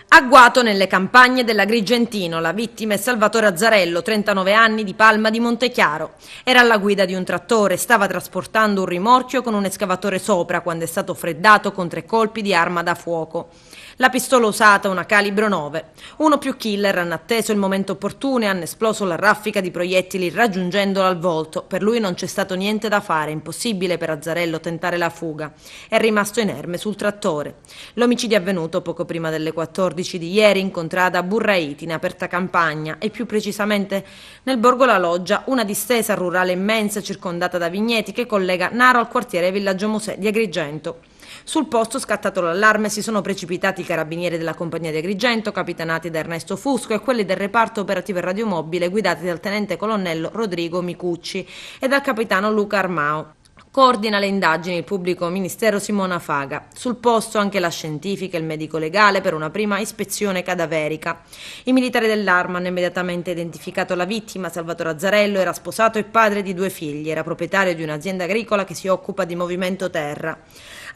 Agguato nelle campagne dell'Agrigentino, la vittima è Salvatore Azzarello, 39 anni, di Palma di Montechiaro. Era alla guida di un trattore, stava trasportando un rimorchio con un escavatore sopra quando è stato freddato con 3 colpi di arma da fuoco. La pistola usata, una calibro 9. Uno più killer hanno atteso il momento opportuno e hanno esploso la raffica di proiettili raggiungendolo al volto. Per lui non c'è stato niente da fare, impossibile per Azzarello tentare la fuga. È rimasto inerme sul trattore. L'omicidio è avvenuto poco prima delle 14 di ieri in contrada Burraiti, in aperta campagna, e più precisamente nel borgo La Loggia, una distesa rurale immensa circondata da vigneti che collega Naro al quartiere Villaggio Musè di Agrigento. Sul posto, scattato l'allarme, si sono precipitati i carabinieri della compagnia di Agrigento, capitanati da Ernesto Fusco, e quelli del reparto operativo e radiomobile guidati dal tenente colonnello Rodrigo Micucci e dal capitano Luca Armao. Coordina le indagini il pubblico ministero Simona Faga. Sul posto anche la scientifica e il medico legale per una prima ispezione cadaverica. I militari dell'Arma hanno immediatamente identificato la vittima. Salvatore Azzarello era sposato e padre di 2 figli, era proprietario di un'azienda agricola che si occupa di movimento terra.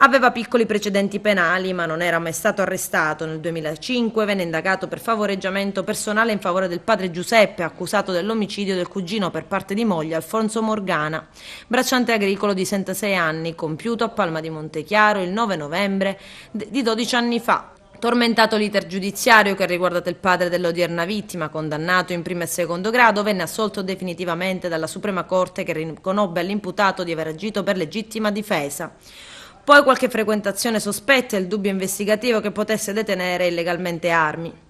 Aveva piccoli precedenti penali, ma non era mai stato arrestato. Nel 2005 venne indagato per favoreggiamento personale in favore del padre Giuseppe, accusato dell'omicidio del cugino per parte di moglie Alfonso Morgana, bracciante agricolo di 66 anni, compiuto a Palma di Montechiaro il 9 novembre di 12 anni fa. Tormentato l'iter giudiziario che ha riguardato il padre dell'odierna vittima, condannato in primo e secondo grado, venne assolto definitivamente dalla Suprema Corte, che riconobbe all'imputato di aver agito per legittima difesa. Poi qualche frequentazione sospetta e il dubbio investigativo che potesse detenere illegalmente armi.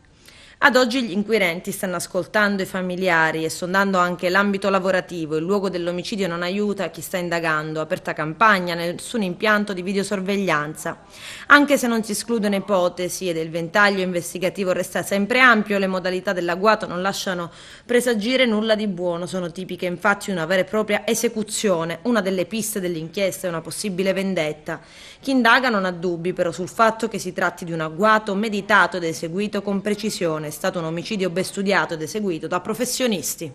Ad oggi gli inquirenti stanno ascoltando i familiari e sondando anche l'ambito lavorativo. Il luogo dell'omicidio non aiuta chi sta indagando, aperta campagna, nessun impianto di videosorveglianza. Anche se non si escludono ipotesi ed il ventaglio investigativo resta sempre ampio, le modalità dell'agguato non lasciano presagire nulla di buono. Sono tipiche infatti una vera e propria esecuzione. Una delle piste dell'inchiesta è una possibile vendetta. Chi indaga non ha dubbi però sul fatto che si tratti di un agguato meditato ed eseguito con precisione. È stato un omicidio ben studiato ed eseguito da professionisti.